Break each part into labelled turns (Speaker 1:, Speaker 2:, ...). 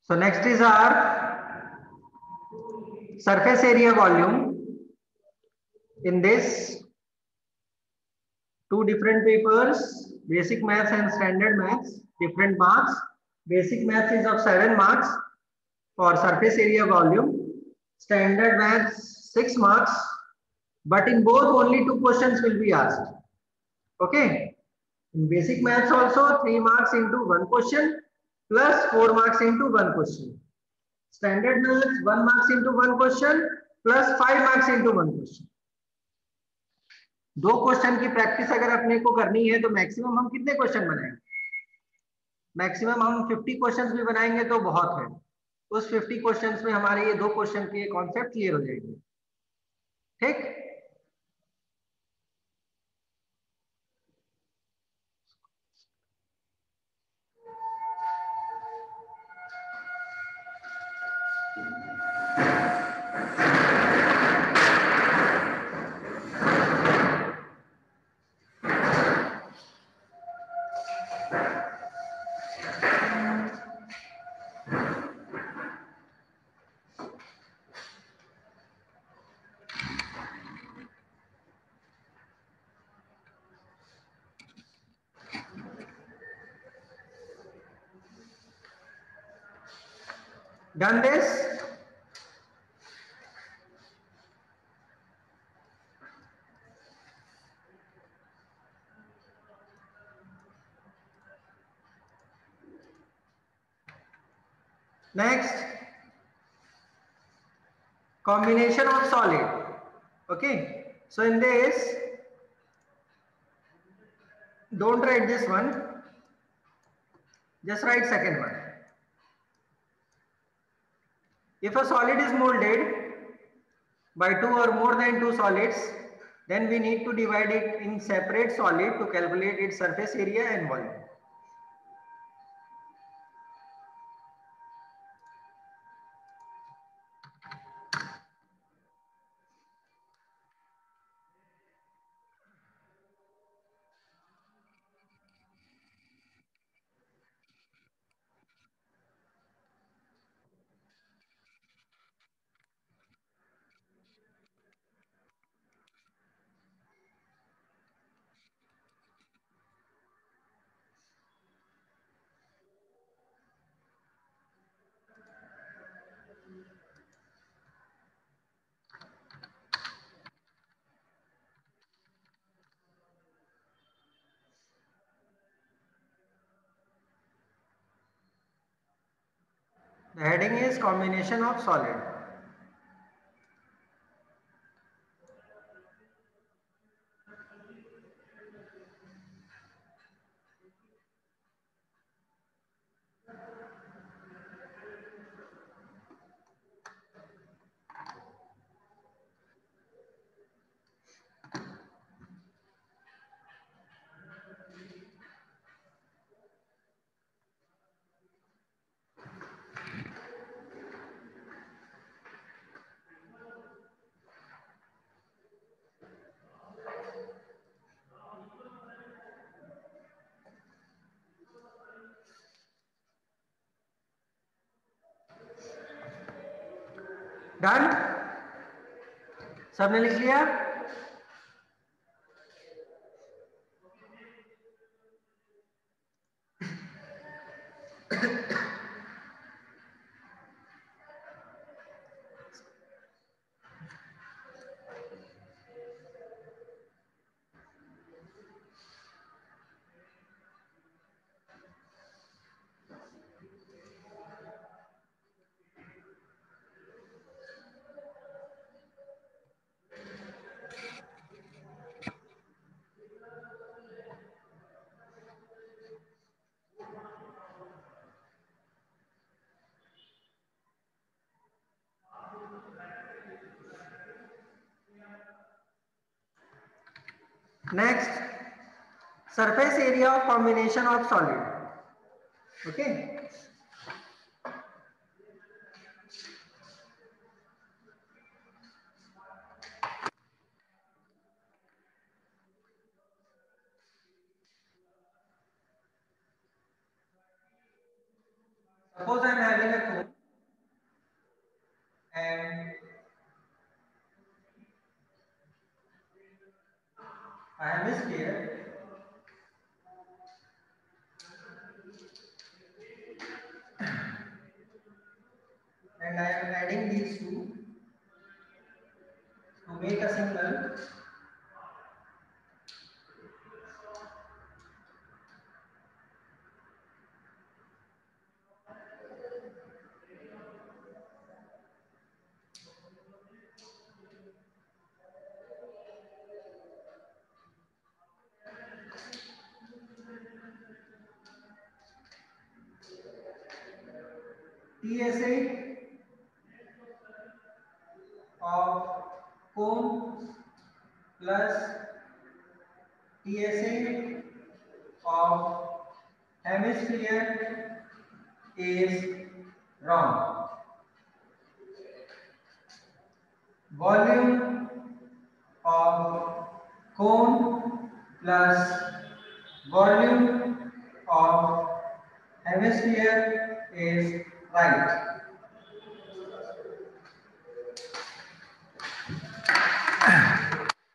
Speaker 1: So next is our surface area volume. In this, two different papers, basic maths and standard maths, different marks. Basic maths is of 7 marks for surface area volume. Standard maths 6 marks, but in both only 2 questions will be asked. Okay. In basic maths also 3 marks into 1 question plus 4 marks into 1 question. Standard maths 1 marks into 1 question plus 5 marks into 1 question. दो question की practice अगर अपने को करनी है तो maximum हम कितने क्वेश्चन बनाएंगे? मैक्सिमम हम 50 क्वेश्चंस भी बनाएंगे तो बहुत है. उस 50 क्वेश्चंस में हमारे ये दो क्वेश्चन के कॉन्सेप्ट क्लियर हो जाएंगे. ठीक. Done this? Next, combination of solid. Okay, so in this, don't write this one, just write second one. If a solid is molded by 2 or more than 2 solids, then we need to divide it in separate solid to calculate its surface area and volume. The heading is combination of solid. Done? सबने लिख लिया? Next, surface area of combination of solid. Okay. Suppose I am having a cone and I am a sphere and I am adding these two to make a single TSA of cone plus TSA of hemisphere is wrong. Volume of cone plus volume of hemisphere is right.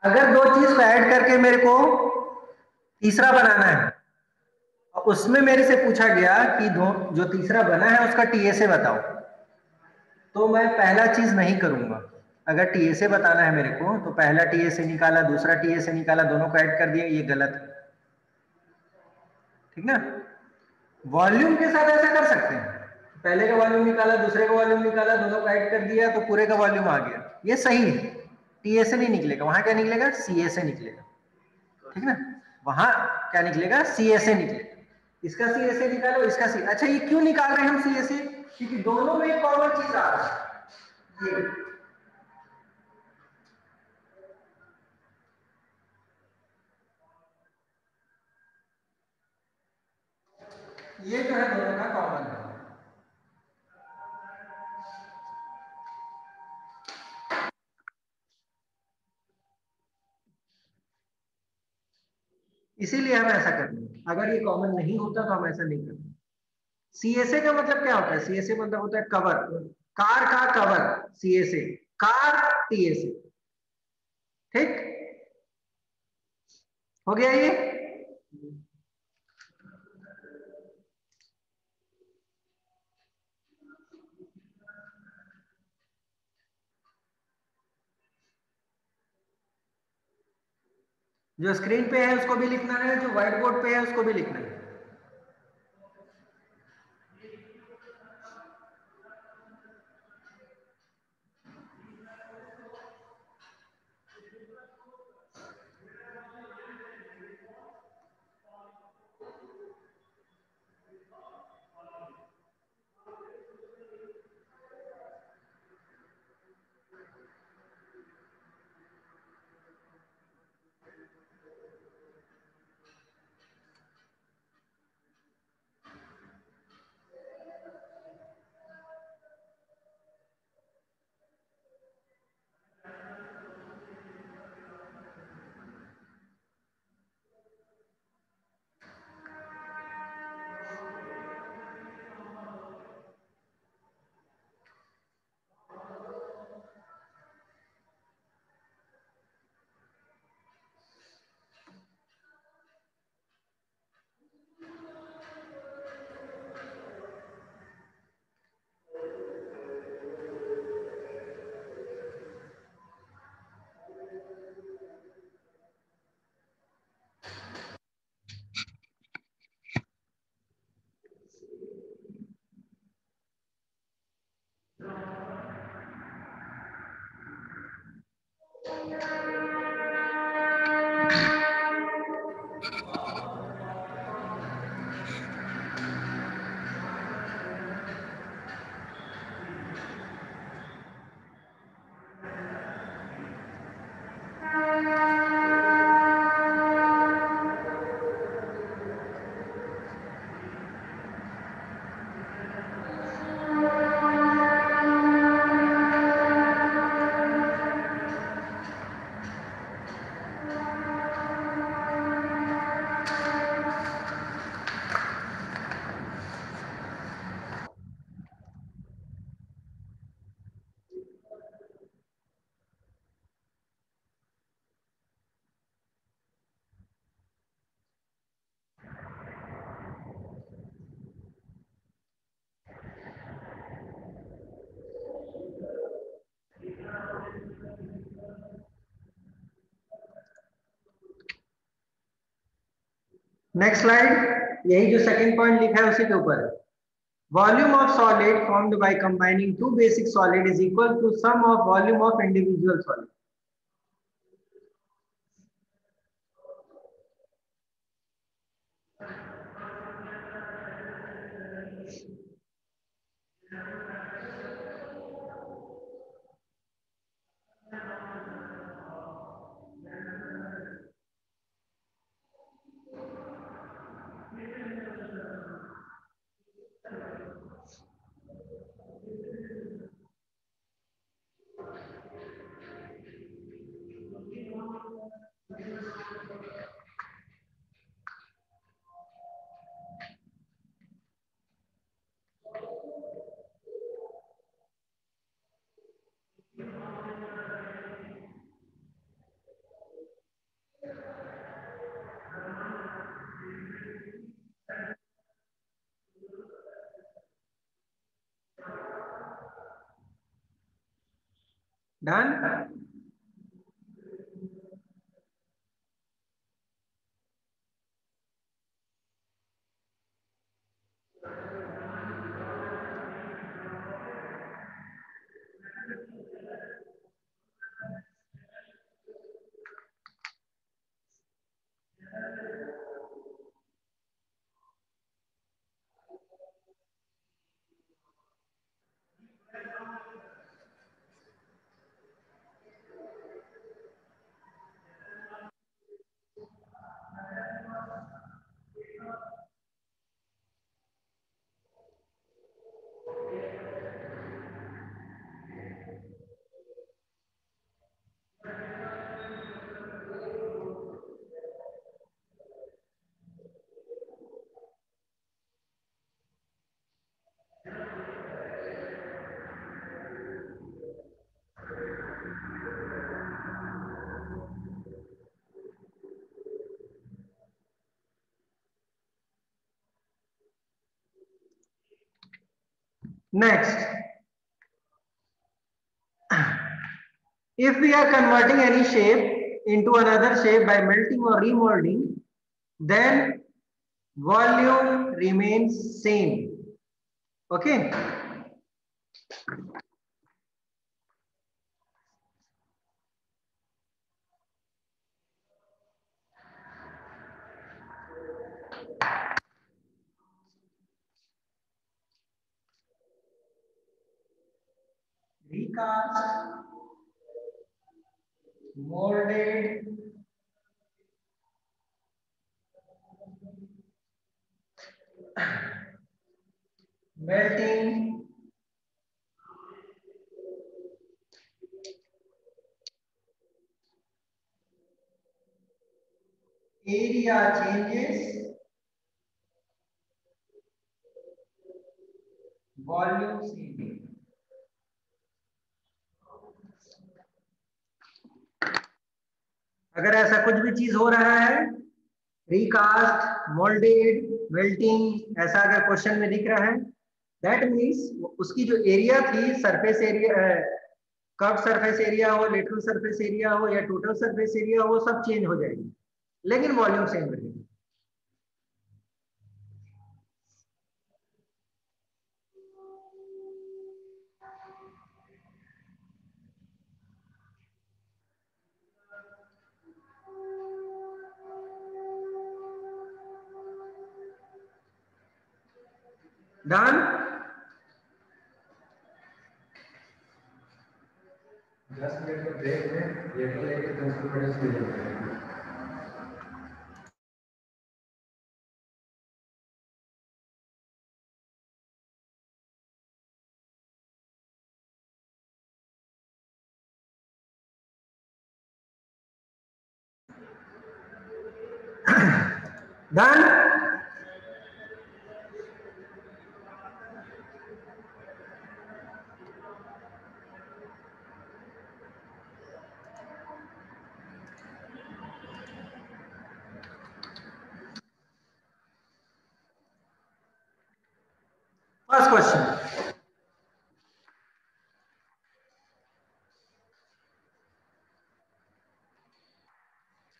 Speaker 1: अगर दो चीज को add करके मेरे को तीसरा बनाना है, उसमें मेरे से पूछा गया कि जो तीसरा बना है उसका टीएसए बताओ, तो मैं पहला चीज नहीं करूंगा। अगर टीएसए बताना है मेरे को तो पहला टीएसए निकाला, दूसरा टीएसए निकाला, दोनों को ऐड कर दिया, ये गलत है। ठीक ना? वॉल्यूम के साथ ऐसा कर सकते हैं, पहले का वॉल्यूम निकाला, दूसरे का वॉल्यूम निकाला, दोनों को ऐड कर दिया तो पूरे का वॉल्यूम आ गया, ये सही है। टीएसए नहीं निकलेगा, वहां क्या निकलेगा? सीएसए निकलेगा। ठीक ना? वहां क्या निकलेगा? सीएसए निकलेगा। इसका सीएसए निकालो, इसका सी। अच्छा, ये क्यों निकाल रहे हैं हम सीएसए? क्योंकि दोनों में एक कॉमन चीज आ रहा है, ये जो है दोनों का कॉमन है। इसीलिए हम ऐसा करते हैं, अगर ये कॉमन नहीं होता तो हम ऐसा नहीं करते। सीएसए का मतलब क्या होता है? सीएसए मतलब होता है कवर, कार का कवर, सीएसए, कार टीएसए। ठीक हो गया ये? जो स्क्रीन पे है उसको भी लिखना है, जो व्हाइट बोर्ड पे है उसको भी लिखना है। नेक्स्ट स्लाइड, यही जो सेकंड पॉइंट लिखा है उसी के ऊपर है। Volume of solid formed by combining two basic solid is equal to sum of volume of individual solid. Done? Next, if we are converting any shape into another shape by melting or remolding, then volume remains same. Okay. Recast, molded, melting, area changes, volume same. अगर ऐसा कुछ भी चीज हो रहा है, recast, moulded, melting, ऐसा अगर क्वेश्चन में दिख रहा है, दैट मीन्स उसकी जो एरिया थी, surface area, curve surface area हो, लेटरल सरफेस एरिया हो या टोटल सरफेस एरिया हो, वो सब चेंज हो जाएगी, लेकिन वॉल्यूम सेम रहेगी। डन? 10 मिनट का ब्रेक में ये लेके 10 मिनट से जाएगा। Done? First question.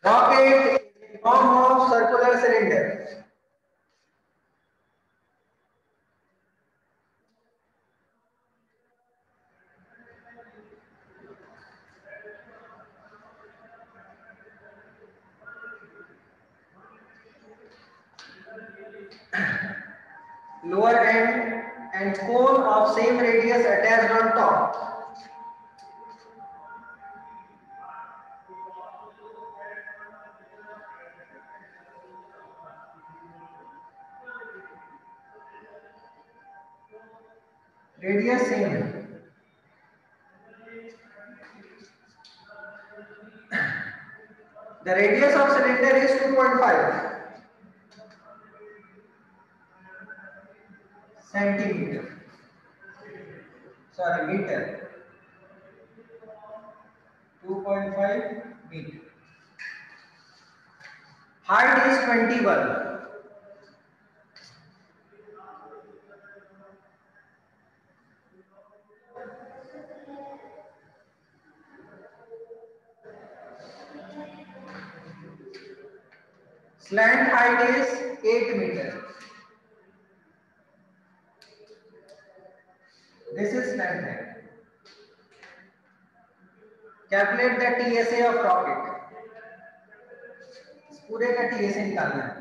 Speaker 1: Rocket is a form of circular cylinder. lower end and cone of same radius attached on top. Radius same है. The radius of cylinder is 2.5 centimeter. Sorry, meter. 2.5 meter. Height is 21. Slant height is 8 meter. This is slant height. Calculate the TSA of rocket. इस पूरे का TSA निकालना है.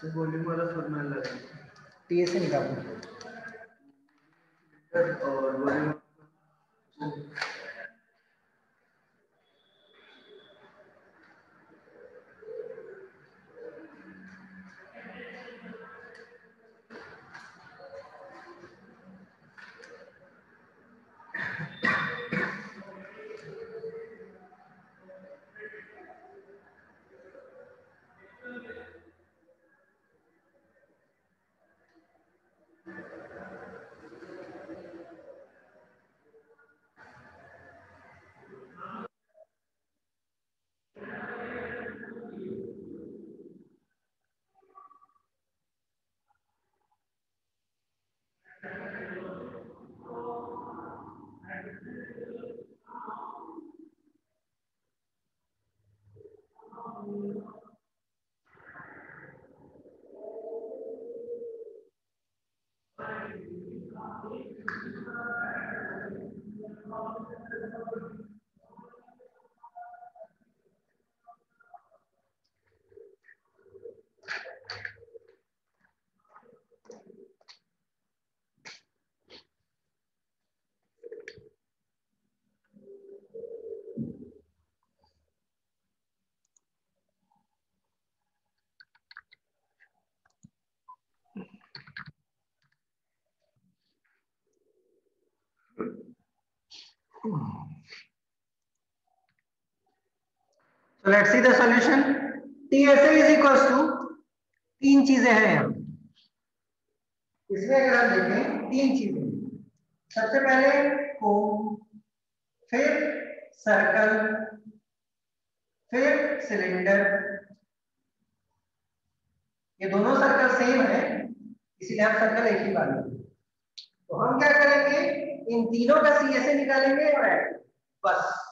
Speaker 1: से volume वाला formula लगा. TSA निकालना और volume. So let's see the solution. TSA is equals to तीन चीजें हैं यहाँ. इसमें अगर हम देखें तीन चीजें. सबसे पहले कोन, फिर सर्कल, फिर सिलेंडर. ये दोनों सर्कल सेम है, इसीलिए हम सर्कल एक ही बात करेंगे. तो हम क्या करेंगे, इन तीनों का CSA निकालेंगे और बस.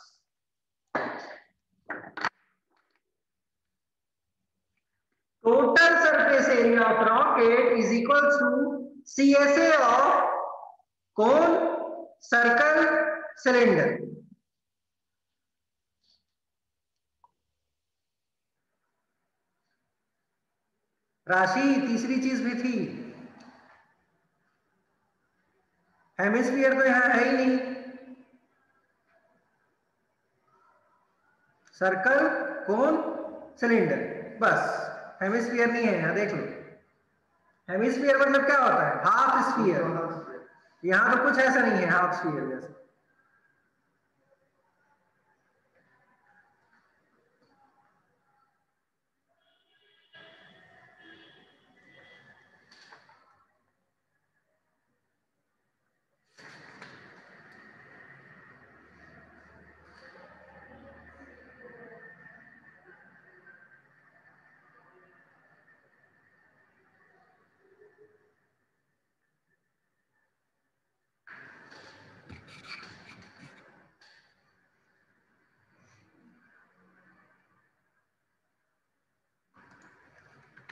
Speaker 1: Total surface area of rocket is equal to CSA of cone, circle, cylinder. राशि तीसरी चीज भी थी. हेमिस्फीयर तो यहां है ही नहीं. सर्कल, कोन, सिलेंडर, बस. हेमिस्फीयर नहीं है. यहां देख लो. हेमिस्फीयर मतलब क्या होता है? Half sphere. यहां तो कुछ ऐसा नहीं है हाफ स्फीयर जैसा.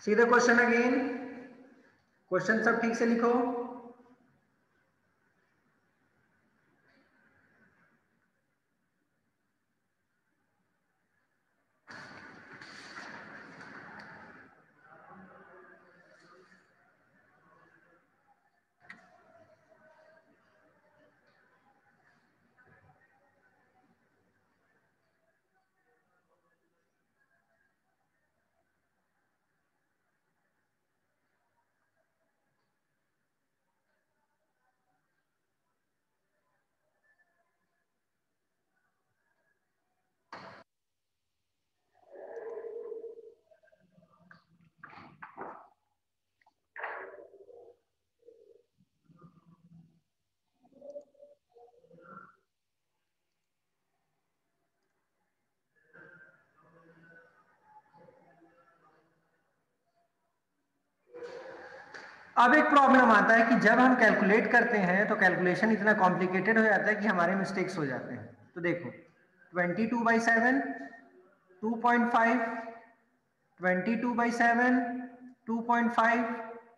Speaker 1: See the question again. Question सब ठीक से लिखो. अब एक प्रॉब्लम आता है कि जब हम कैलकुलेट करते हैं तो कैलकुलेशन इतना कॉम्प्लिकेटेड हो जाता है कि हमारे मिस्टेक्स हो जाते हैं। तो देखो 22/7 2.5, 22/7 2.5,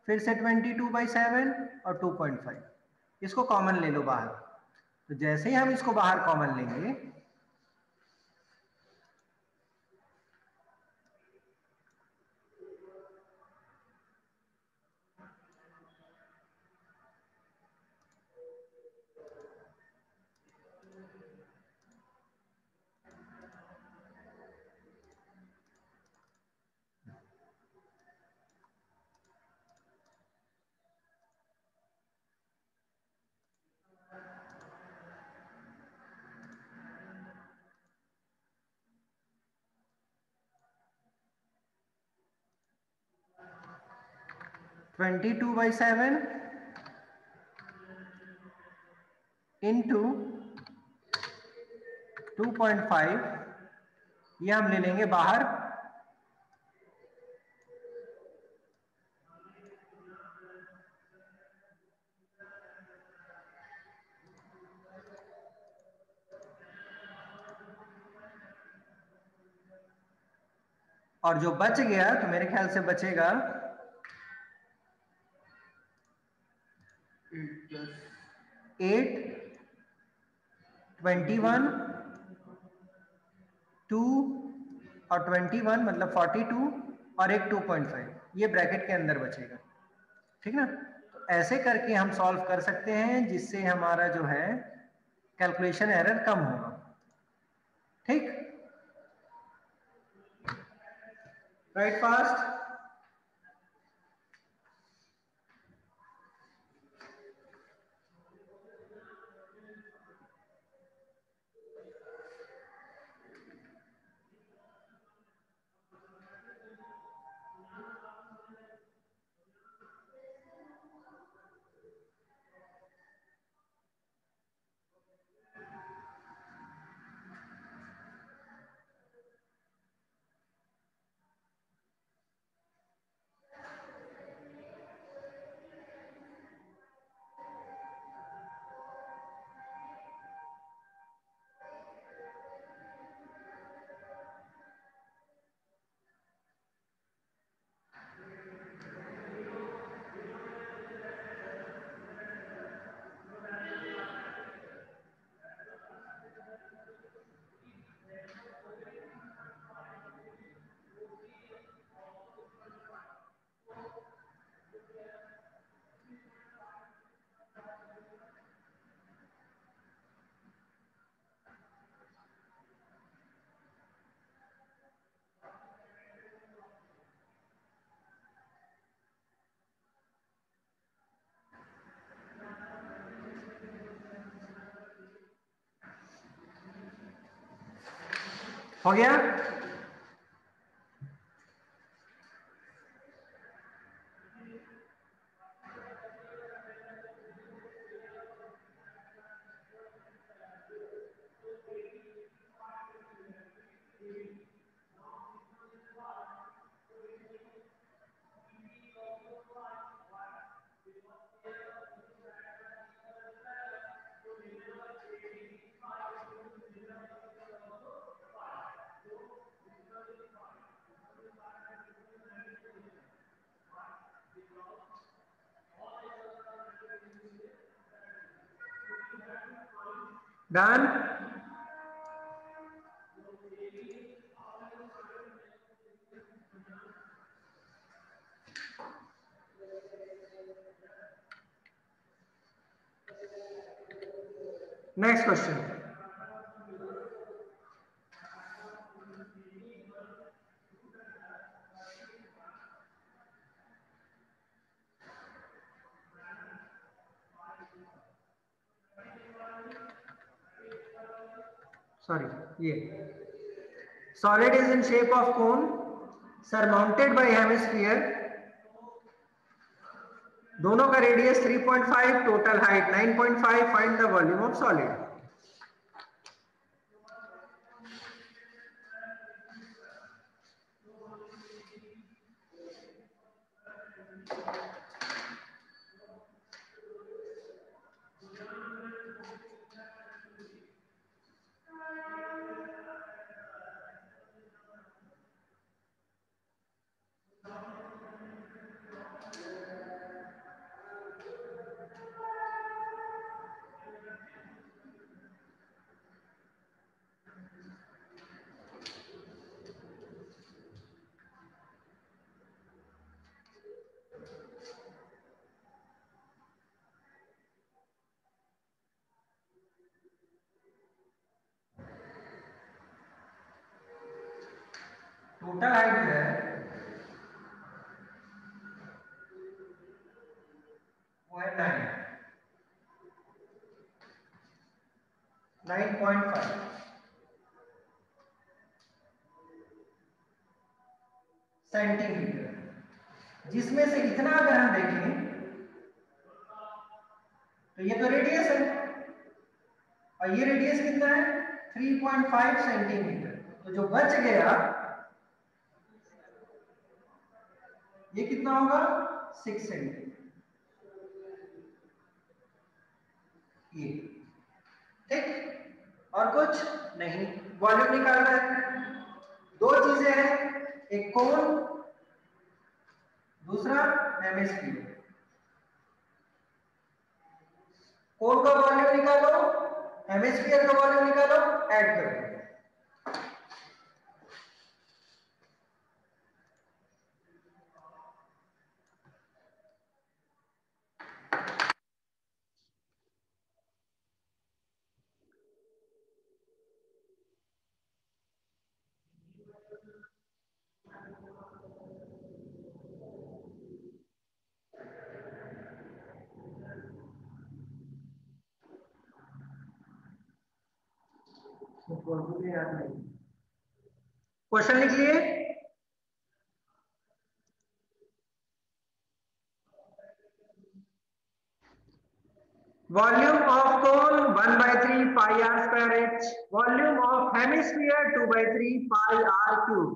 Speaker 1: फिर से 22/7 और 2.5, इसको कॉमन ले लो बाहर। तो जैसे ही हम इसको बाहर कॉमन लेंगे 22/7 इंटू 2.5, ये हम ले लेंगे बाहर। और जो बच गया तो मेरे ख्याल से बचेगा 8, 21, 2 और 21 मतलब 42 और एक 2.5, ये ब्रैकेट के अंदर बचेगा। ठीक ना? तो ऐसे करके हम सॉल्व कर सकते हैं जिससे हमारा जो है कैलकुलेशन एरर कम होगा। ठीक, राइट फास्ट। हो गया? डन। Next question. सॉरी, ये solid is in shape of cone surmounted by hemisphere, दोनों का radius 3.5, total height 9.5, find the volume of solid. Total height जो है वो है 9.5 सेंटीमीटर, जिसमें से इतना अगर हम देखें तो ये तो रेडियस है और ये रेडियस कितना है 3.5 सेंटीमीटर। तो जो बच गया ये कितना होगा 6 सेंटीमीटर, ये ठीक। और कुछ नहीं, वॉल्यूम निकालना है। दो चीजें हैं, एक कोन, दूसरा हेमिस्फीयर। कोन का वॉल्यूम निकालो, हेमिस्फीयर का वॉल्यूम निकालो, ऐड करो। क्वेश्चन लिख लिए? Volume of cone 1/3 pi r square h. Volume of hemisphere 2/3 pi r cube.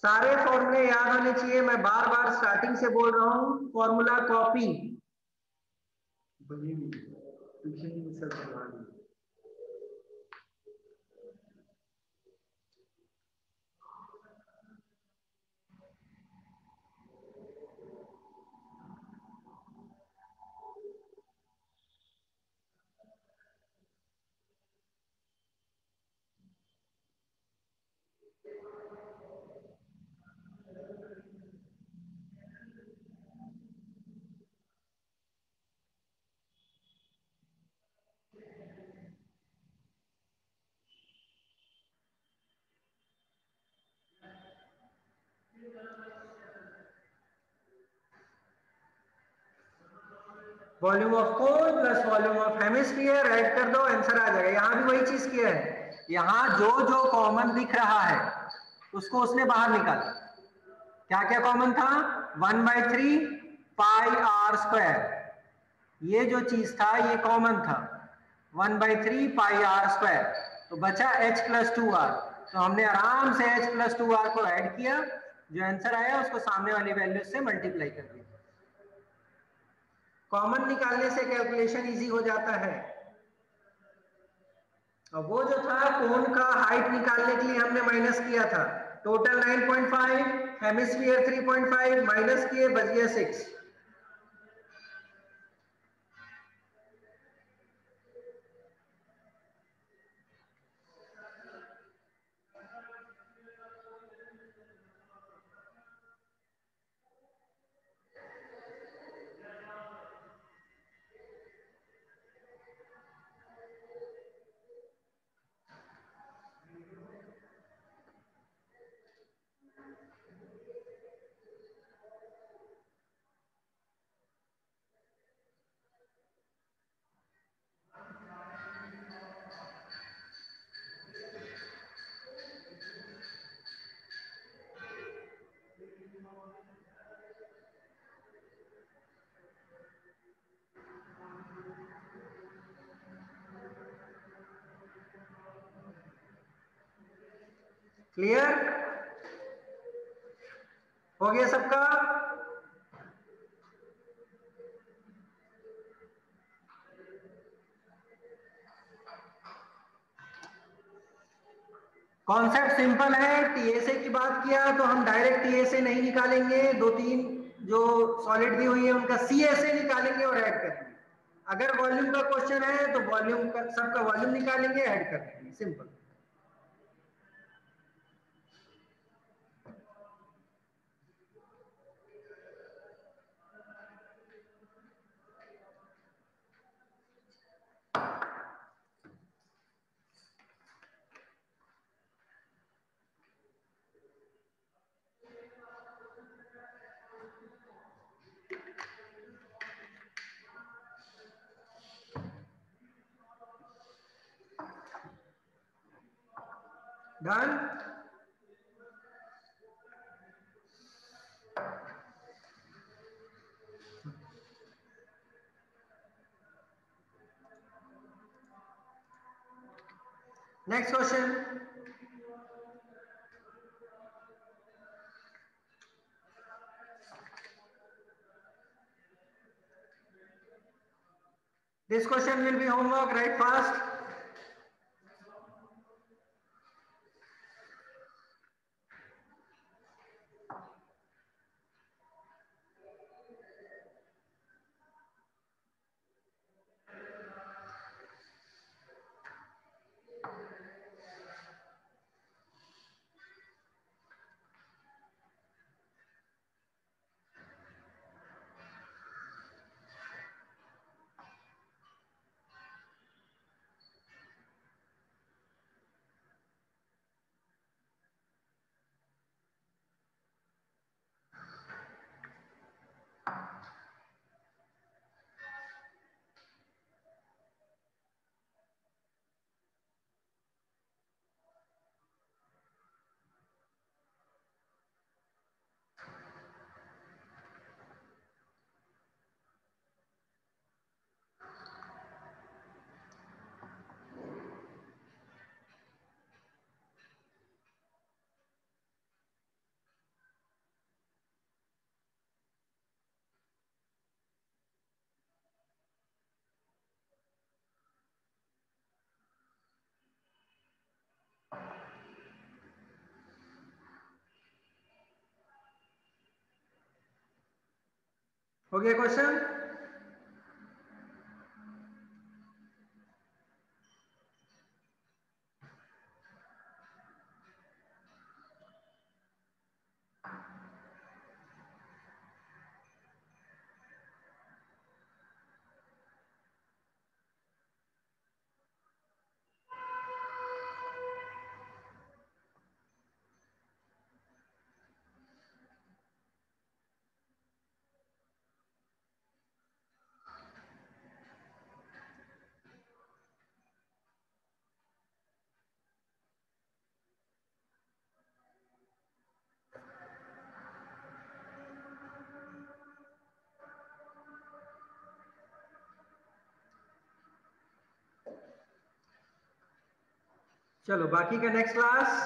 Speaker 1: सारे फॉर्मूले याद होने चाहिए, मैं बार बार स्टार्टिंग से बोल रहा हूं, formula copy. Volume of cone plus volume of hemisphere add कर दो, आंसर आ जाएगा। यहां भी वही चीज किया है, यहां जो जो कॉमन दिख रहा है उसको उसने बाहर निकाला। क्या क्या कॉमन था? 1/3 पाई आर स्क्वायर, ये जो चीज था ये कॉमन था, 1/3 पाई आर स्क्वायर। तो बचा h प्लस 2r, तो हमने आराम से h प्लस 2r को ऐड किया, जो आंसर आया उसको सामने वाली वैल्यू से मल्टीप्लाई कर दिया। कॉमन निकालने से कैलकुलेशन इजी हो जाता है। और वो जो था कोन का हाइट निकालने के लिए हमने माइनस किया था, टोटल 9.5, हेमिस्फीयर 3.5, माइनस किए बच गया 6। क्लियर हो गया सबका? कॉन्सेप्ट सिंपल है। टीएसए की बात किया तो हम डायरेक्ट टीएसए नहीं निकालेंगे, दो तीन जो सॉलिड दी हुई है उनका सीएसए निकालेंगे और ऐड करेंगे। अगर वॉल्यूम का क्वेश्चन है तो वॉल्यूम का सबका वॉल्यूम निकालेंगे, ऐड कर देंगे, simple. Done? Next question. This question will be homework, write fast. Okay, question? चलो बाकी का नेक्स्ट क्लास